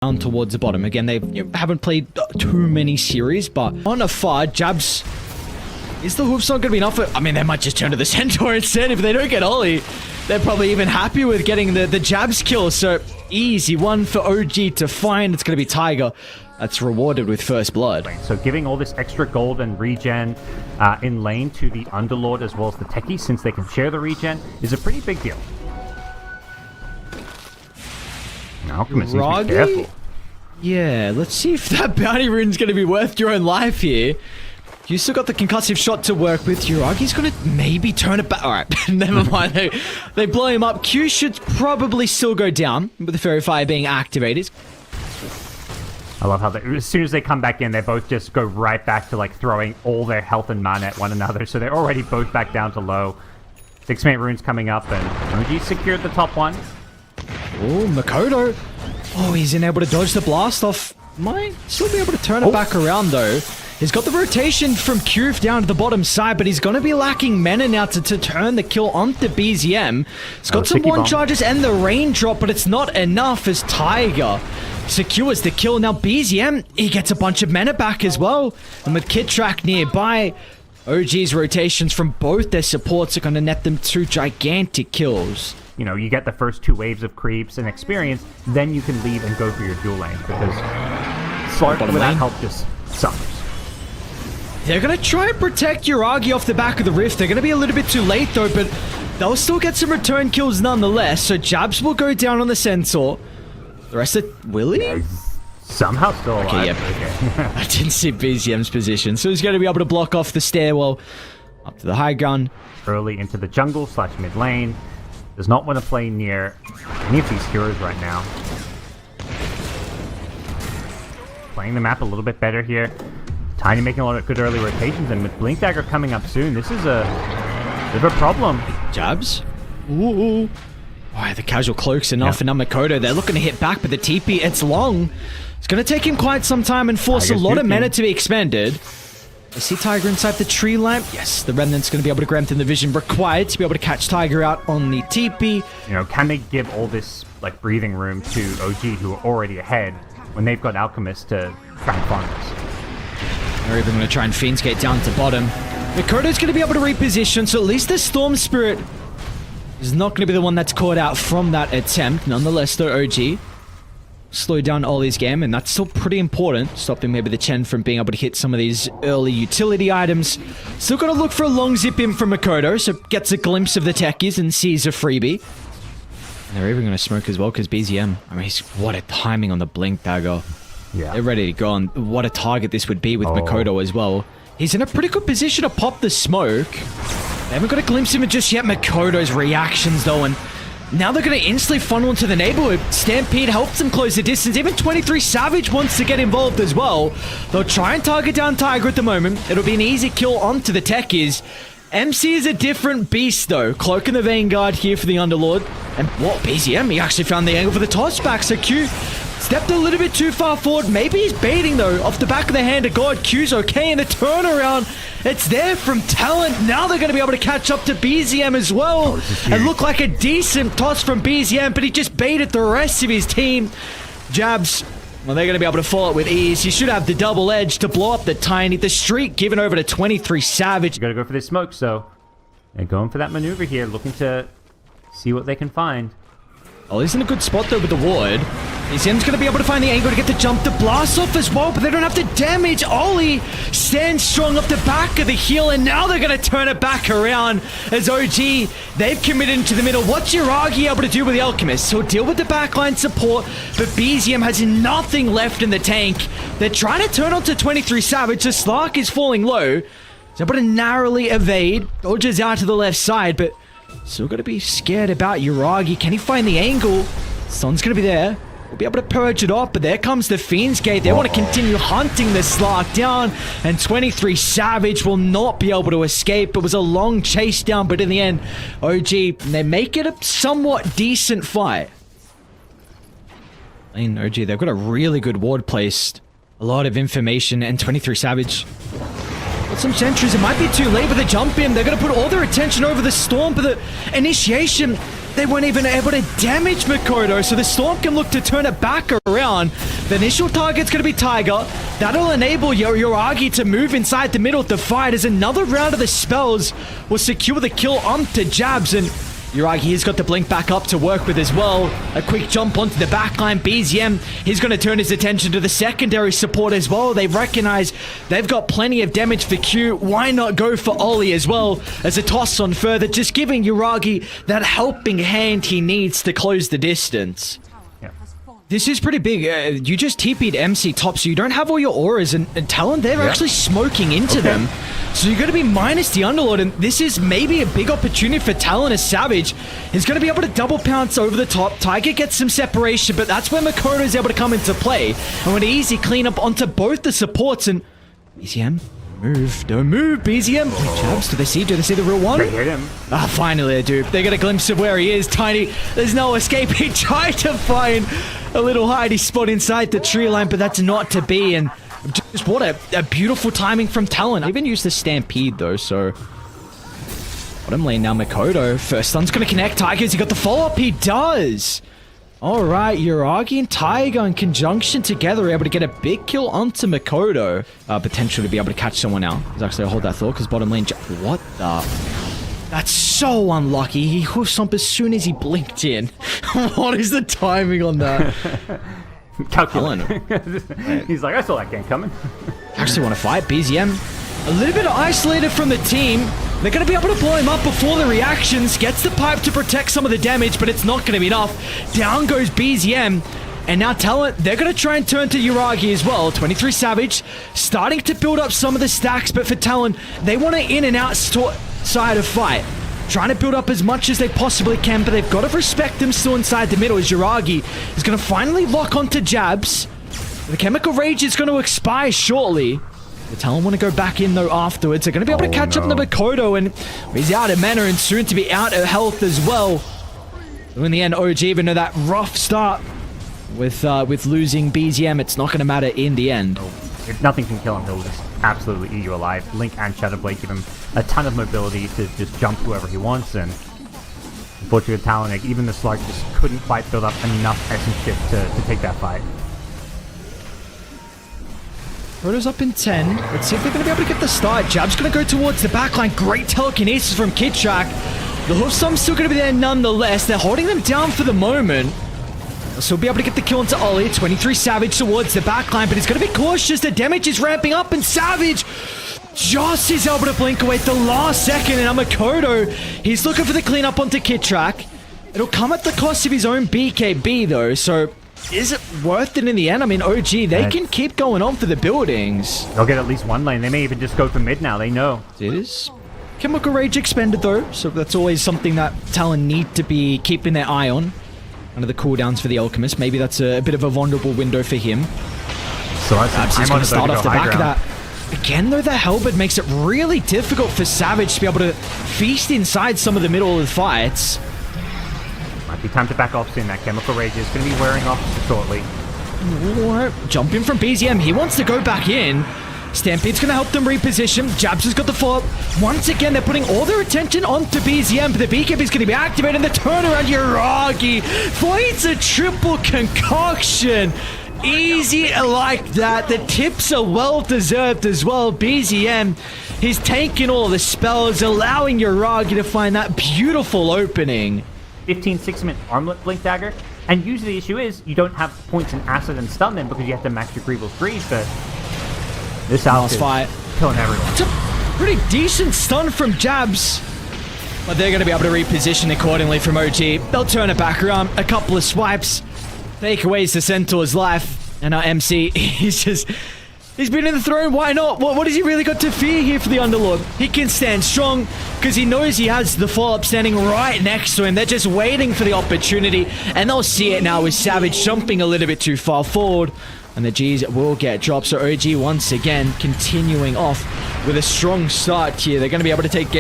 down towards the bottom. Again, they haven't played too many series, but on a far, Jabs... Is the hoofs not going to be enough? I mean, they might just turn to the Centaur instead. If they don't get Ollie, they're probably even happy with getting the Jabs kill. So, easy one for OG to find. It's going to be Tiger. That's rewarded with first blood. So giving all this extra gold and regen in lane to the Underlord as well as the Techie, since they can share the regen, is a pretty big deal. Now, Alchemist needs to be careful. Yeah, let's see if that bounty rune's going to be worth your own life here. You still got the concussive shot to work with. Uragi's going to maybe turn it back. All right, never mind. They blow him up. Q should probably still go down with the Fairy Fire being activated. I love how as soon as they come back in, they both just go right back to like throwing all their health and mana at one another. So they're already both back down to low. 6-mate runes coming up, and OG secured the top one. Oh, Makoto. Oh, he's unable to dodge the blast off. Might still be able to turn it back around though. He's got the rotation from Qf down to the bottom side, but he's going to be lacking mana now to turn the kill onto BZM. He's got some one charges and the raindrop, but it's not enough as Tiger secures the kill. Now BZM, he gets a bunch of mana back as well. And with Kidtrack nearby, OG's rotations from both their supports are going to net them 2 gigantic kills. You know, you get the first 2 waves of creeps and experience, then you can leave and go for your dual lane, because Slark without help just suffers. They're going to try and protect Uragi off the back of the rift. They're going to be a little bit too late though, but they'll still get some return kills nonetheless. So Jabs will go down on the Centaur. The rest of Willie? Yeah, somehow still alive. Okay, yep. Okay. I didn't see BZM's position, so he's going to be able to block off the stairwell up to the high ground. Early into the jungle / mid lane. Does not want to play near any of these heroes right now. Playing the map a little bit better here. Tiny making a lot of good early rotations, and with Blink Dagger coming up soon, this is a bit of a problem. Jabs? Ooh. Oh, the casual cloak's enough, and now Makoto, they're looking to hit back, but the TP, it's long. It's going to take him quite some time and force a lot of mana to be expended. I see Tiger inside the tree lamp. Yes, the Remnant's going to be able to grant him the vision required to be able to catch Tiger out on the TP. You know, can they give all this like breathing room to OG, who are already ahead, when they've got Alchemist to try and farm this? They're even going to try and Fiends get down to bottom. Makoto's going to be able to reposition, so at least the Storm Spirit is not going to be the one that's caught out from that attempt. Nonetheless, though, OG slow down Ollie's game, and that's still pretty important, stopping maybe the Chen from being able to hit some of these early utility items. Still got to look for a long zip in from Makoto, so gets a glimpse of the techies and sees a freebie. And they're even going to smoke as well, because BZM, I mean, what a timing on the Blink Dagger. Yeah. They're ready to go on. What a target this would be with Makoto as well. He's in a pretty good position to pop the smoke. They haven't got a glimpse of it just yet. Makoto's reactions though, and now they're going to instantly funnel into the neighborhood. Stampede helps them close the distance. Even 23 Savage wants to get involved as well. They'll try and target down Tiger at the moment. It'll be an easy kill onto the techies. MC is a different beast though. Cloak in the Vanguard here for the Underlord. And what, BZM, he actually found the angle for the toss back. So Q stepped a little bit too far forward. Maybe he's baiting though. Off the back of the hand of God, Q's okay in a turnaround. It's there from Talon. Now they're going to be able to catch up to BZM as well. It looked like a decent toss from BZM, but he just baited the rest of his team. Jabs, well, they're going to be able to follow it with ease. He should have the double edge to blow up the Tiny. The streak given over to 23 Savage. You got to go for this smoke, so they're going for that maneuver here, looking to see what they can find. Oh, he's in a good spot though with the ward. BZM's going to be able to find the angle to get the jump to blast off as well, but they don't have to damage. Ollie stands strong up the back of the heel, and now they're going to turn it back around as OG, they've committed into the middle. What's Uragi able to do with the Alchemist? He'll deal with the backline support, but BZM has nothing left in the tank. They're trying to turn onto 23 Savage. The Slark is falling low. He's able to narrowly evade. Dodges out to the left side, but still got to be scared about Uragi. Can he find the angle? Sun's going to be there. We'll be able to purge it off, but there comes the Fiend's Gate. They want to continue hunting the Slark down, and 23 Savage will not be able to escape. It was a long chase down, but in the end, OG, they make it a somewhat decent fight. Lane OG, they've got a really good ward placed. A lot of information, and 23 Savage. Got some sentries. It might be too late with the jump in. They're going to put all their attention over the Storm, but the initiation they weren't even able to damage Makoto, so the Storm can look to turn it back around. The initial target's going to be Tiger. That'll enable Yoragi to move inside the middle of the fight as another round of the spells will secure the kill onto Jabs, and Yoragi has got the blink back up to work with as well. A quick jump onto the backline. BZM, he's going to turn his attention to the secondary support as well. They recognize they've got plenty of damage for Q. Why not go for Ollie as well as a toss on further, just giving Yoragi that helping hand he needs to close the distance. This is pretty big. You just TP'd MC top, so you don't have all your auras, and Talon, they're actually smoking into them. So you're going to be minus the Underlord, and this is maybe a big opportunity for Talon as Savage. He's going to be able to double pounce over the top. Tiger gets some separation, but that's where Makoto is able to come into play. And with an easy cleanup onto both the supports, and BZM, move, don't move, BZM. Jabs, do they see the real one? They hit him. Ah, finally they do. They get a glimpse of where he is. Tiny, there's no escape. He tried to find a little hidey spot inside the tree line, but that's not to be. And just what a beautiful timing from Talon. I even used the Stampede though, so bottom lane now. Makoto, first stun's gonna connect. Tigers, he got the follow-up. He does. All right, Yoragi and Tiger in conjunction together are able to get a big kill onto Makoto. Potential to be able to catch someone out. He's actually, I'll hold that thought, because bottom lane... What the... That's so unlucky. He hoofs up as soon as he blinked in. What is the timing on that? Calculating. He's like, I saw that game coming. Actually want to fight. BZM, a little bit isolated from the team. They're going to be able to blow him up before the reactions. Gets the pipe to protect some of the damage, but it's not going to be enough. Down goes BZM. And now Talon, they're going to try and turn to Yoragi as well. 23 Savage, starting to build up some of the stacks, but for Talon, they want to in and out side of fight. Trying to build up as much as they possibly can, but they've got to respect them still inside the middle as Yoragi is going to finally lock onto Jabs. The Chemical Rage is going to expire shortly. The Talon want to go back in though afterwards. They're going to be able to catch up to Makoto, and he's out of mana and soon to be out of health as well. So in the end, OG, even though that rough start with losing BZM, it's not going to matter in the end. If nothing can kill him, he'll just absolutely eat you alive. Link and Shadowblade give him a ton of mobility to just jump whoever he wants, and unfortunately with Talon, like, even the Slark just couldn't quite build up enough essence shift to take that fight. Roto's up in 10. Let's see if they're going to be able to get the start. Jab's going to go towards the backline. Great telekinesis from Kidtrack. The Hoofstomp's still going to be there nonetheless. They're holding them down for the moment. They'll still be able to get the kill into Ollie. 23 Savage towards the backline, but he's going to be cautious. The damage is ramping up, and Savage just is able to blink away at the last second. And Makoto, he's looking for the cleanup onto Kidtrack. It'll come at the cost of his own BKB though, so is it worth it in the end? I mean, OG, they can keep going on for the buildings. They'll get at least one lane. They may even just go for mid now. They know. It is Chemical Rage expended though, so that's always something that Talon need to be keeping their eye on. Under the cooldowns for the Alchemist. Maybe that's a bit of a vulnerable window for him. So perhaps he's going to start off the back of that. Again, though, the Halberd makes it really difficult for Savage to be able to feast inside some of the middle of the fights. Might be time to back off soon. That Chemical Rage is going to be wearing off shortly. Jump in from BZM. He wants to go back in. Stampede's going to help them reposition. Jabs has got the follow-up. Once again, they're putting all their attention onto BZM, but the BKB is going to be activated, and the turnaround, Yoragi finds a triple concoction. Easy like that. The tips are well-deserved as well. BZM, he's taking all the spells, allowing Yoragi to find that beautiful opening. 15 6-minute armlet blink dagger, and usually the issue is you don't have points in acid and stun them because you have to max your Greevil's freeze, but this house is killing everyone. It's a pretty decent stun from Jabs, but they're going to be able to reposition accordingly from OG. They'll turn it back around, a couple of swipes, take away the Centaur's life, and our MC, he's been in the throne, why not? What has he really got to fear here for the Underlord? He can stand strong because he knows he has the follow-up standing right next to him. They're just waiting for the opportunity, and they'll see it now with Savage jumping a little bit too far forward. And the G's will get dropped. So OG once again continuing off with a strong start here. They're going to be able to take game.